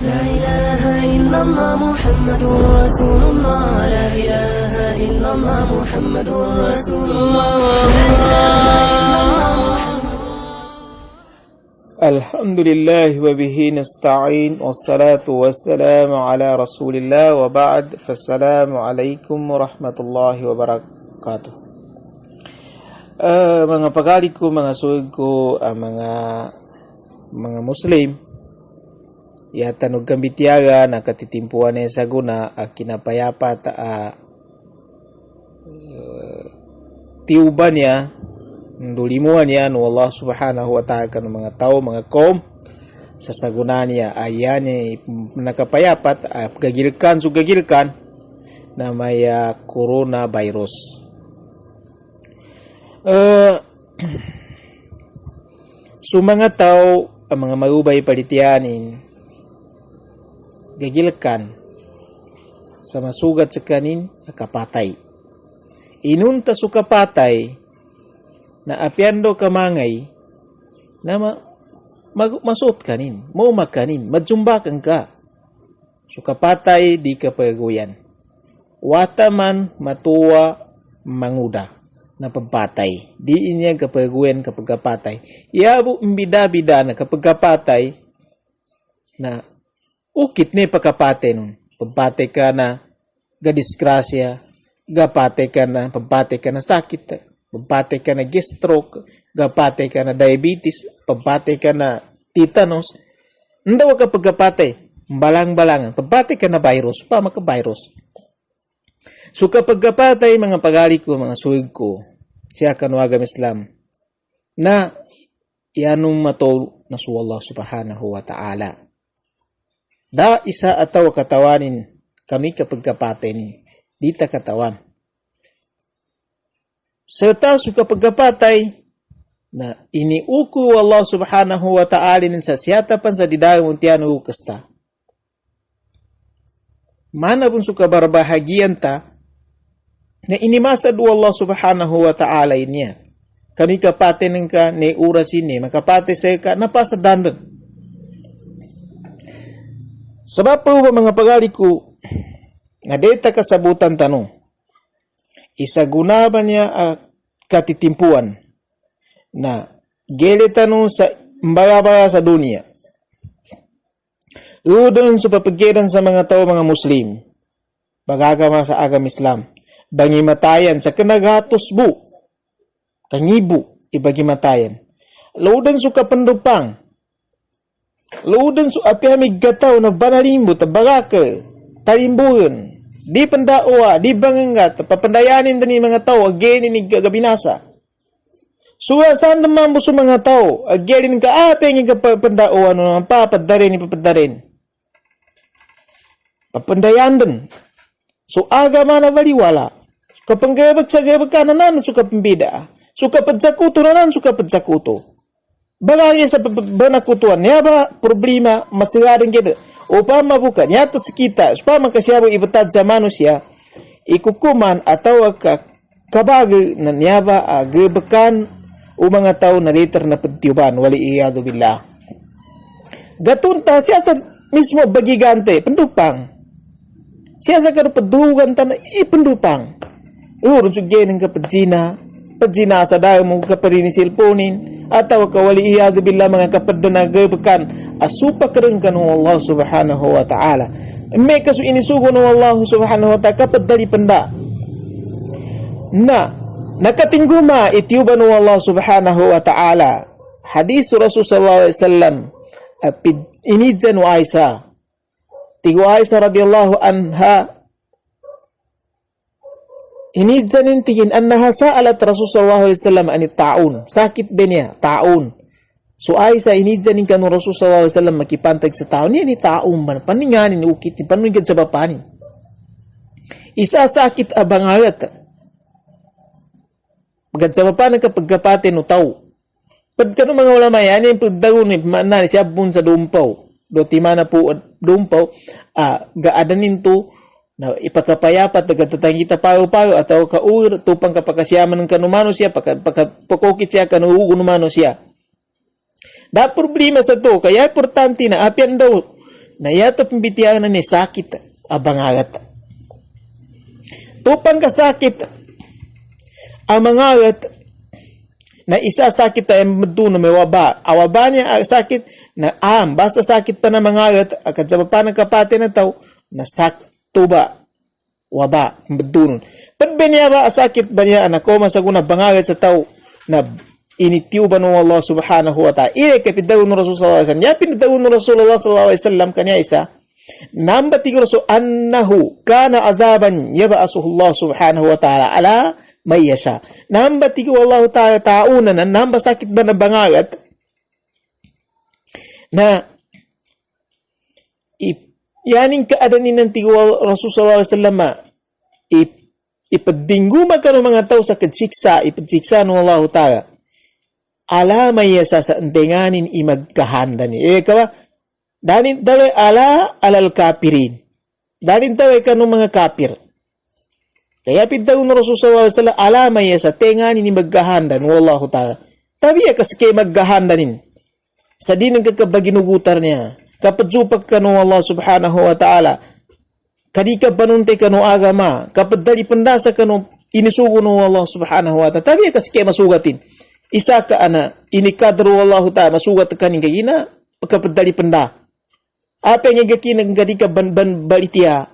لا إله إلا الله محمد رسول الله لا إله إلا الله محمد رسول الله الحمد لله وبه نستعين والصلاة والسلام على رسول الله وبعد فالسلام عليكم ورحمة الله وبركاته. Mga pagari ko, mga suwag ko, mga Muslim, yata nagkambitiyaga na katitimpuan na sa guna kinapayapat tiuban niya dulimuan niya no Allah subhanahu wa ta'ala ng mga tao, mga kaum sa saguna niya ayan nakapayapat gagilkan na may coronavirus. So mga tao ang mga marubay palitianin gagilkan sa masugat sa kanin kapatay inunta su kapatay na apiando kamangay na masot kanin, makanin, madzumbakan ka. So kapatay di ka pagaguyan. Wataman matuwa manguda na pagpatay. Di inya kapagaguyan kapag kapatay. Iabo bida-bida na kapag kapatay na ukit ni pagkapatay nun. Pagpatay ka na gadisgrasya, gapatay ka na sakit. Pagpatay ka na stroke, gapatay ka na diabetes, pagpatay ka na tetanus, ndaw ka pagkapatay, balang-balangan, pagpatay ka na virus, maka-virus. So kapag kapatay, mga pagali ko, mga suwig ko, siya kanwagam Islam, na ianong matol na su Allah subhanahu wa ta'ala. Da isa ataw katawanin, kami kapag kapatay ni, dita katawan. Serta suka pagkapatay na iniuku Allah subhanahu wa ta'ala sa siyatapan sa didayang untiano ukasta. Mana pun suka barbahagian ta na inimasad Allah subhanahu wa ta'ala niya. Kami kapatay ng ka ni uras ini, makapatay sa ka napasadandan. Sabab pa ba mga pagali ko na deta kasabutan tanong. Isaguna ba niya katitimpuan na gelitanong sa mbaya sa dunia. Udon sa papagiran sa mga tao, mga Muslim, bagagama sa agam Islam, bangimatayan sa kanagatos bu, kangibu, ibagimatayan. Laudan su kapandupang, laudan su apihamig gataw na banalimbo, tabagaka, talimbuyan, di pendawa, di bangangat, papandayanin din mga tao, again ni gabinasa. Suwa saan naman mo sa mga tao, again ka apeng ka papandawa, ano naman papadarin. Papandayan din. So aga mana baliwala. Kapag gabag ka nanan, suka pambida. Suka padsakuto nanan, suka padsakuto. Bagay sa banakutuan, niya ba problema, masigaring kita. Upama bukan nyata sekita upama kasyabo ibatad sa manusia ikukuman atau kabag na niyaba agabakan o mga tao na liter na pagtiyuban wali iyado billah gatunta siya sa mismo bagigante pendupang siya sa karupadugan ta na ipendupang urun sugyenin ka padzina sa dayo mo kaparini silponin atau kawali iyadu billah mga kapad na nagabakan asupa kareng kanong Allah subhanahu wa ta'ala may kaso inisugo ng Allah subhanahu wa ta'ala kapad dali panda na nakatingguma itiuban ng Allah subhanahu wa ta'ala hadis Rasul sallallahu alaihi wasallam inidjan wa Aisha tigo Aisha radhiyallahu anha inidzanin tingin annaha sa'alat Rasulullah sallallahu alaihi wasallam anit taun. Sakit ba niya? Taun. So Aisha inidzanin ka no Rasulullah sallallahu alaihi wasallam makipantag sa taun. Yan ni taun man. Paninganin ukit. Panunigad sa bapanin. Isa sakit abangalat. Pagad sa bapanin kapag kapatin no tao. Pag ka no mga ulama yan yung pagdagon na siya bun sa dumpaw. Do timana po dumpaw. Gaadanin to na ipakapayapat nagtatangita payo-payo atau kaur tupang kapakasyaman ng kanumano siya pakokit siya kanumano siya. Da problema sa to kaya importante na apian daw na yato pimbitiyan na ni sakit abangagat. Tupang kasakit amangagat na isa sakit ay maduno may waba. Awaba niya sakit na basta sakit pa na mangagat agad sa papanang kapati na tao na sakto ba waba maduno. Padbenya ba sakit ba niya anak ko masaguna bangagat sa tao na initiuban ng Allah subhanahu wa ta'ala. Iya kapitawin ng Rasulullah sallallahu alaihi wasallam. Ya pinitawin ng Rasulullah sallallahu alaihi wasallam kanya isa. Nambati ko Rasul annahu kana azaban yab'asuhu Allah subhanahu wa ta'ala ala may yasha. Nambati ko Allah ta'ala tauna na namba sakit ba na bangagat na yaning kaadanin ng tigwa Rasul sallallahu alaihi wasallam ipadingguma ka ng mga tao sa kadsiksa ipadsiksa ng Allah ta'ala ala may yasa sa entenganin imagkahanda ni. Kawa, danin tawe ala alal kapirin. Danin tawe kanong mga kapir. Kaya pintaw ng Rasulullah sallallahu alaihi wasallam ala may yasa tenganin imagkahanda ni wallahu ta'ala. Tabi ya kasi kay magkahandanin. Sa di ng kakabaginugutar niya. Kapag ka ng Allah subhanahu wa ta'ala. Kadika panunte ka ng agama. Kapag dali pandasa ka ng inisugo ng Allah subhanahu wa ta'ala. Tabi ya kasi kay masugatin. Isa ka ana inikadro wallahu ta'ala masugat ka ning gina pagkapadali panda. Apa nga gakinag gadi ka ban balitia.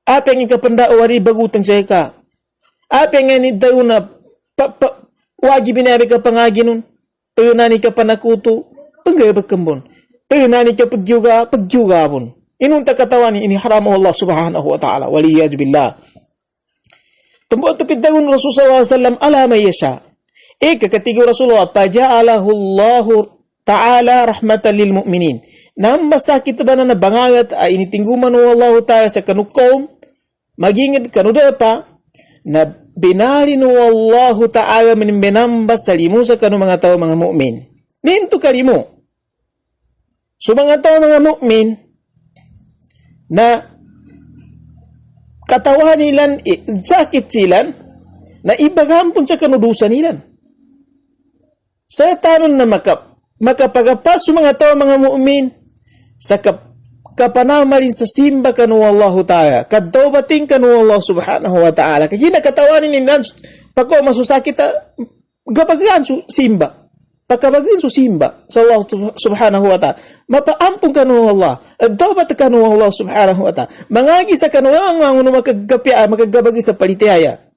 Apa nga kapanda wari bagutang sa ka. Apa nga ni daw na wajib binabi ka pangaginon. Tayo ka panakuto panggabag kambon. Tayo ka pagjuga bon. Inunta katawan ni ini haram Allah subhanahu wa ta'ala waliyad billah. Tumbo tupid daw Rasul sallallahu alaihi wasallam ala may yasha. Katigo Rasulullah taja'alahu Allahu ta'ala rahmatan lil mu'minin. Namba sakit ba na nabangagat ay initingguman ng Allah ta'ala sa kanukom magingid kanuda pa na binali ng Allah ta'ala minimbenamba sa limu sa kanu mga tao mga mu'min. Ninto kalimo. So mga tao mga mu'min na katawan nilan sakit silan na ibagampon sa kanudusan nilan. Sa tanon na makapagapas sa mga tao mga mu'min sa kapanamarin sa simba kanu Allah ta'ala kadto bating kanu Allah subhanahu wa ta'ala kaya nakatawanin nilan pagko masusakit gapagan su simba pagkabagin su simba sa Allah subhanahu wa ta'ala mapaampong kanu Allah tawbat kanu Allah subhanahu wa ta'ala mangagi sa kanu ang makagapya makagabagi sa palitihaya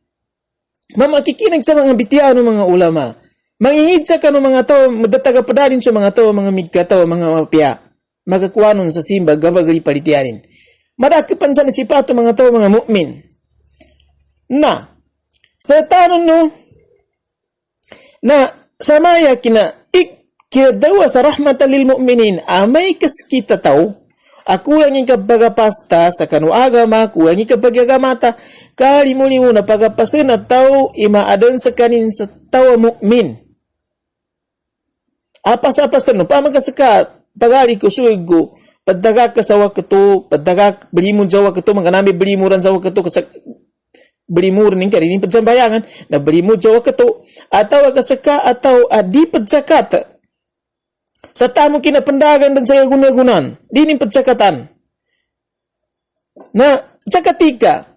mamakikinig sa mga bitiano mga ulama mangingid sa kanu mga tao, madataga padalin sa mga tao, mga migkataw, mga mapya. Magkakuanon sa simba, gabagali palitianin. Madakipan sa nasipato mga tao, mga mu'min. Na, sa tanon no, na samaya kinadawa sa rahmatan lil mu'minin, amay kaskita tao, ako ang ikabagapasta sa kanu agama, ako ang ikabagagamata, kalimulimu na pagapasin na tao, imaadon sa kanin sa tawa mu'min. Apas-apasan no, pamagkasaka, pagali ko, suig ko, padagak ka sa wakato, padagak, belimun sa wakato, mga nami belimuran sa wakato, belimuran ng karin, padsambayangan, na belimud sa wakato, ataw kasaka, ataw adi padsakat, sa tamo kinapandagan dan sa gunagunan, di padsakatan, na tsakatika,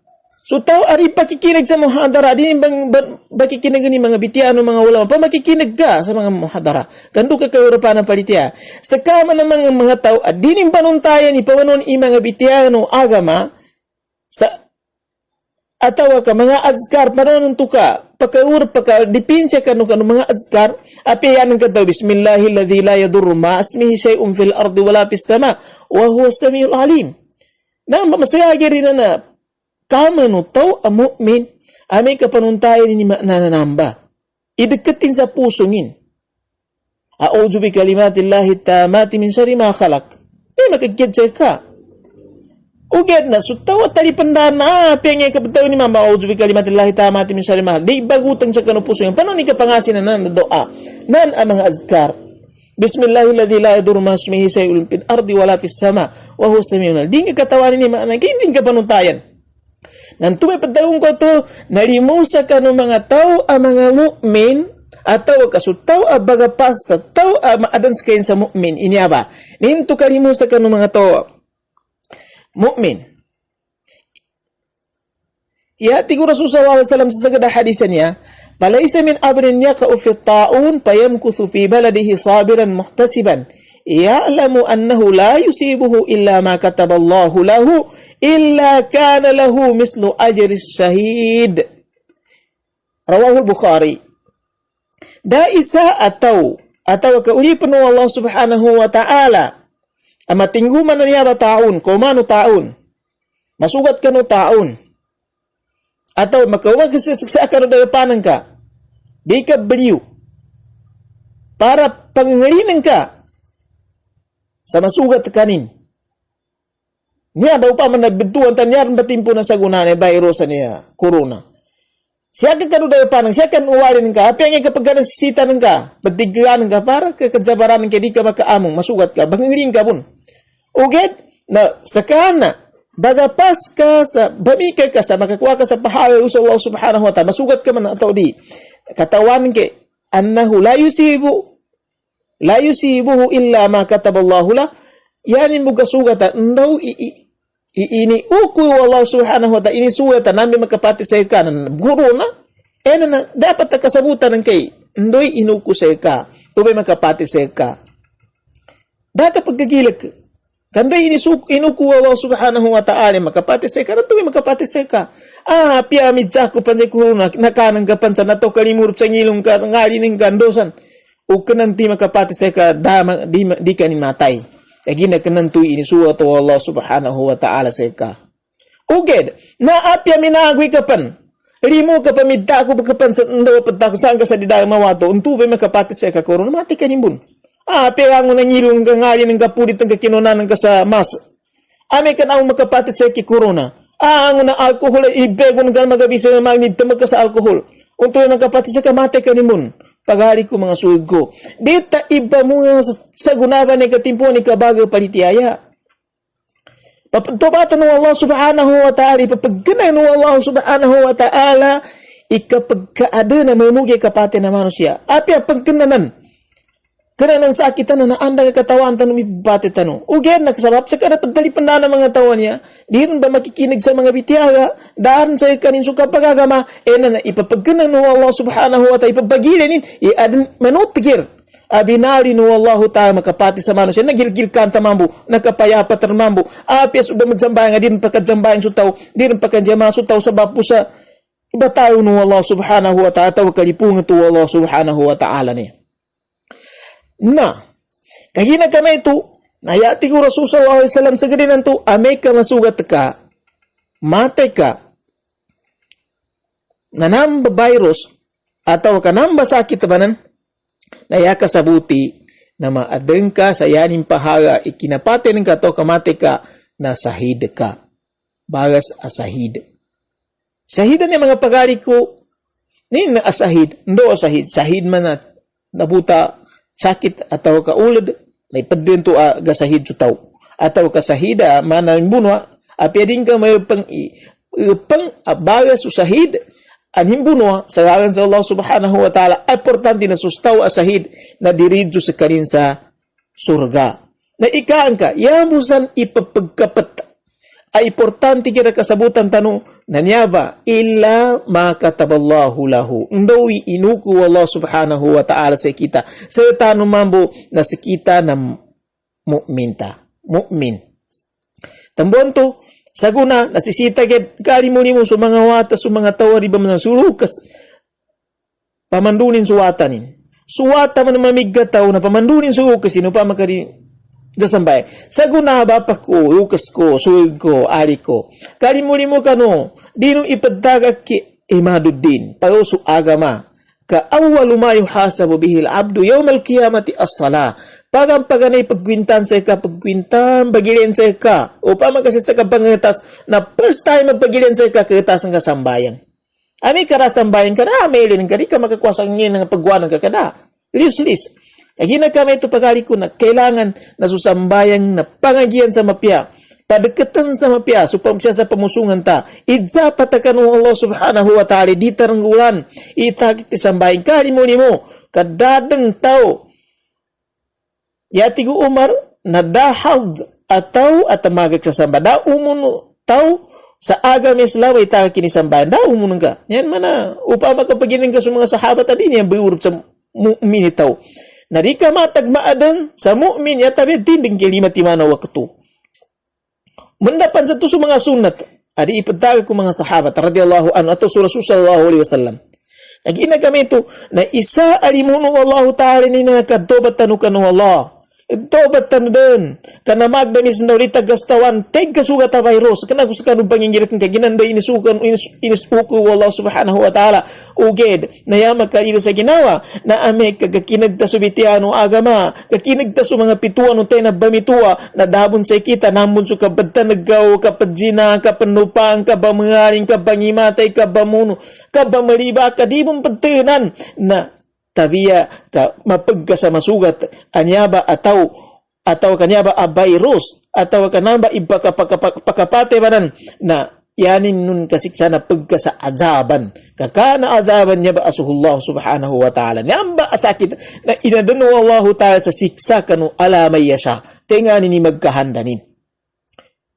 so tao ari pakikinig sa muhadara, di bang pakikinig ni mga bitiano mga ulama, pa makikinig ka sa mga muhadara, kando ka kaurapan ng palitia. Sa kama ng mga tao, at di ning panuntayan ni pawanon i mga bitiano agama, sa atawa ka mga azkar, panon ka, dipinsa ka no mga azkar, apiyan ka daw, bismillahilladzi la yadurru ma asmihi shay'un fil ardi wala fis sama, wa huwa as-sami'ul alim. Na masayagi rin na kama no tao ang mu'min, amay kapanuntayan ni nananamba. Idagkatin sa puso ngin. A'udhu bi kalimatillahi tamati min syarri ma khalaq. Makagkidsa ka. Ugad na, so tawa talipandaan na, pengay kapataw ni mama, a'udhu bi kalimatillahi tamati min syarri ma khalaq. Di bagutang sa kanu puso ngin. Paano ni kapangasin na doa? Nan ang mga azkar. Bismillahilladzi la yadurru ma ismihi shay'un fil ardi wala fis sama wa huwa as-sami'ul alim. Di nga katawanin ni mga hindi ka panuntayan. Nantumay padawong ko to, nalimusa ka ng mga tao, ang mga mu'min, Atau kasutaw bagapas sa taw maadan sa kain sa mu'min. Ini ba? Ninto kalimu sa kanu mga to mu'min. Yati ko Rasul sallallahu alaihi wasallam sa sagada hadisan niya, "Palaysa min abrin yaqa'u fi ta'un fayamkuthu fi baladihi sabiran muhtasiban, ya'lamu annahu la yusibuhu illa ma kataballahu lahu, illa kana lahu mislu ajri syahid." Rawahu Bukhari. Da isa atau kaulipan ng Allah subhanahu wa ta'ala ama tingguman na niya ba taon, kumano taon, masugat ka no taon, atau makawag sa ka no dalapanan ka, di ka baliw, para pangangalinan ka sa masugat kanin. Niya daw pa man nagbintuan tanyaran batimpo na sa guna ni virusa niya, corona. Siya ka kanu daw panang, siya kan uwarin ka, api ang kapag ka nasisita ng ka, batiglaan ka, para kakadzabaran ka, di ka makaamong, masugat ka, bangiring ka pun. Uged, na sakana, bagapas ka sa, bamika ka sa, makakuha ka sa pahala sa Allah subhanahu wa ta'ala, masugat ka man atau di, katawan ka, annahu la yusibuhu illa ma kataballahu la, yanin mo kasugatan, ndaw ini uku Allah subhanahu wa ta'ala ini suwata namin makapati sa ka na guru na na dapat kasabutan ng kay ndoy inuku sa ka tubay makapati sa ka dapat pagkagilag kandoy inuku Allah subhanahu wa ta'ala makapati sa ka na tubay makapati sa ka pia midja ko pansay ko nakanang kapan sa nato kalimurp sa ngilong ka ngali ning gandosan o kananti makapati sa ka di ka ni matay. Agina kanantu ini suwatu Allah subhanahu wa ta'ala sa ka. Uged, naapya minagwi kapan. Rimo ka pamidda ko kapan sa ndaw patta ko saan ka sa didayang mawato. Untu ba makapati sa ka koron, mati ka nimbun. Pirango na ngilong ka ngali ng kapulit ng kakinunan ka sa mas. Ame ka na makapati sa ki corona. Ang na alcohol, ibego ng magabisa na magnid tamag ka sa alcohol. Untu na kapati sa ka, mati ka nimbun. Pagari ko mga suig ko. Dita iba mo sa gunaban ni katimpo ni kabaga palitiyaya. Papagtobatan ng Allah subhanahu wa ta'ala, ipapagganay ng Allah subhanahu wa ta'ala, ikapagkaada na mamugi kapati na manusia. Api pagkananan. Kananan sakitan na naandang katawan tanong ipapati tanong. Ugyan nagsabab sa kana pagdalipan na ng mga tawa niya, di rin ba makikinig sa mga bitiyaga, daan sa kanin suka pagagama, na ipapagkanan ng Allah subhanahu wa ta'ala, ipapagilinin, manutigir. Binari no Allah ta'ala makapati sa manusia, nagilgil kanta mambu, nakapayapat ng mambu, apias uba magsambayan, di rin pagkadsambayan sutaw, di rin pagkadjama sutaw sa bapusa, iba tayo no Allah subhanahu wa ta'ala, tawag kalipungan to Allah subhanahu wa ta'ala niya. Na, kahina ka na ito, nayati ko Rasul sallallahu alaihi wasallam sa ganinan to, amay ka masugat ka, matay ka, nanamba virus, ataw ka namba sakit banan, naya ka sa buti, na maadeng ka sa yaning pahaga, ikinapate ng ka to, kamate ka, na sahid ka. Bagas asahid. Sahidan niya mga pagari ko, nin na asahid, ndo asahid, sahid man na nabuta, sakit atau kaulad may padento gasahid sutaw atau kasahida manang bunwa apyading ka may pang bagas usahid anhim bunwa sa ngalan sa Allah subhanahu wa ta'ala importante na sustaw asahid na diridyo sa kanin sa surga na ikaan ka yamusan ipapagkapat ay importante kira kasabutan tanong nanyaba illa ma kataballahu lahu. Ndawi inuku Allah subhanahu wa ta'ala sa kita. Sa tanong mambo na sa kita na mu'minta. Mu'min. Tambon to, saguna, nasisita kalimuni mo sa mga wata, sa mga tawari ba man surukas. Pamandunin suwatanin. Suwata man mamigataw na pamandunin surukas, sino pa makari dasambay. Saguna ba pa ko, lukas ko, suwig ko, ari ko. Kalimuli mo kano, dinong ipadagak ki imaduddin, pauso agama, ka awalu ma yuhasabu bihil abdu yawmal qiyamati as-sala. Pagang paganay pagkwintan sa ka, pagkwintan, bagilin sa ka, upama kasi sa kapangatas, na first time magpagilin sa ka, katas ng kasambayan. Ami karasambayan ka na, mailin ka, di ka makakwasang ngayon ng pagwanan ka kada. Useless. Kaya kami ito pagari ko na kailangan na susambayang na pangagian sa mapya. padekatan sama pia supaya siya sa pamusungan ta idza patakanu Allah subhanahu wa ta'ala di taranggulan ita kita sambahin kalimu nimo kadadeng tau ya tigu Umar nadahad atau atamagag sa samba da umun tau sa agama Islam ita kini sambahin da umun ka yan mana upama kapag ka sa mga sahabat tadi yang berurut sa mu'min tau narika matag maadan sa mu'min ya tabi tinding kelima timana waktu mendapat satu mga sunat adi ipatag ko mga sahabat radhiyallahu anhu atau Rasul sallallahu alaihi wasallam nagina kami ito na isa alimuno Allah ta'ala ni nakatobat tanu kanu Allah tobat tanu den kana magdamis na ulit gastawan teg kasuga ta virus kana kusakanu pangingirit ng kaginanda inisukan inisuku Allah subhanahu wa ta'ala uged na yama kailo sa ginawa na ame kagakinag ta subitiano agama kakinag ta su mga pituan no na bamitua na dabon sa kita namun su kabadta naggaw kapadjina kapanupang kabamangaling kabangimatay kabamuno kabamaliba kadibong pagtenan na tabiya ka mapagka sa masugat anyaba atau kanyaba a virus atau kanamba ipakapate banan na yanin nun kasiksa na pagka sa azaban kakana azaban niya ba asuhullah subhanahu wa ta'ala niyamba asakit na inadano Allah ta'ala sa siksa kanu alamay yasya tenganin ni magkahandanin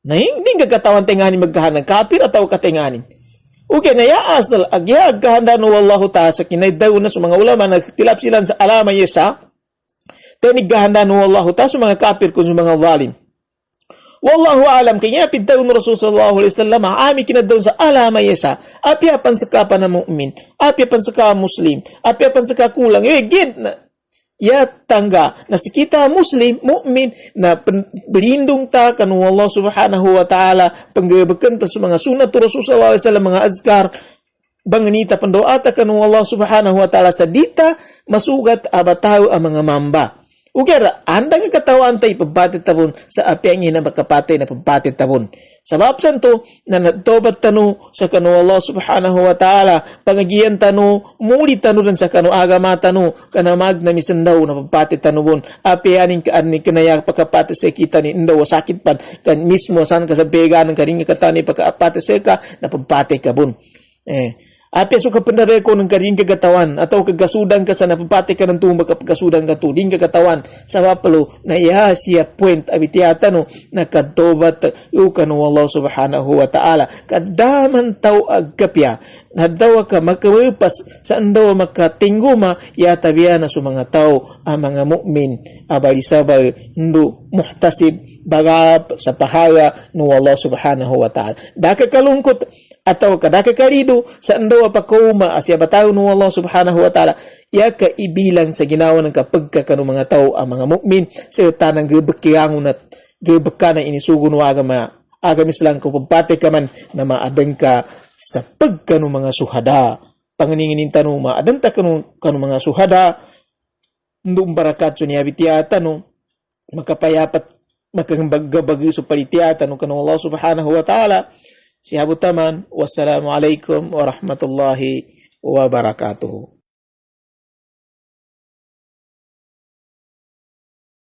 na hindi kakatawan tenganin magkahandan kapir atau katenganin okay, na ya asal agya agkahanda no wallahu ta'ala sa kinay daw na sa mga ulama nagtilap sila sa alama yesa tenig gahanda no wallahu ta'ala sa mga kafir kung sa mga zalim wallahu alam kaya pintaw no Rasul sallallahu alaihi wasallam ami kinadaw sa alama yesa apiapan sa kapa na mu'min apiapan sa ka muslim apiapan sa ka kulang gid na ya tangga na si kita muslim mukmin na berlindung ta kanu Allah subhanahu wa ta'ala panggabakan ta sa mga sunat Rasul sallallahu alaihi wasallam mga azkar banganita pandoa ta kanu Allah subhanahu wa ta'ala sa dita masugat abataw ang mga mamba ugera andang katawan tay pagbatit tabon sa apiang ina makapatay na pagbatit tabon sabab santo na nagtobat tanu sa kanu Allah subhanahu wa ta'ala pangagian tanu muli tanu dan sa kanu agama tanu kana magna misandaw na pagbatit tanubon apianing kaani kanaya pagkapati sa kita ni indaw sakit pan kan mismo san ka sa bega ng karing katani pagkapati sa ka na pagpati kabon Apia suka pendareko ng karing kagatawan atau kagasudang ka sa napapati ka ng tumbag kapagkasudang ka to din kagatawan sa wapalo na iya siya point abitiyata no nakatobat yukano Allah subhanahu wa ta'ala kadaman tau agkapya na daw ka makawipas sa andaw makatingguma yata biya na sa mga tao ang mga mu'min abalisabay ndu muhtasib bagap sa pahaya no Allah subhanahu wa ta'ala daka kalungkot atau kadaka karido sa andaw pagkauma asya bataw no Allah subhanahu wa ta'ala ya ka ibilang sa ginawa ng kapagkakano mga tao ang mga mu'min sa tanang gabakiyangon at gabaka na inisugo no agamis lang kung pagpate ka man na maadang ka sa pagkano mga suhada panganinginin tanong maadang ta kano mga suhada ndong barakat so niya bitiyata no makapayapat makagabagi so palitiyata no kano Allah subhanahu wa ta'ala sihabutaman wassalamualaikum warahmatullahi wabarakatuh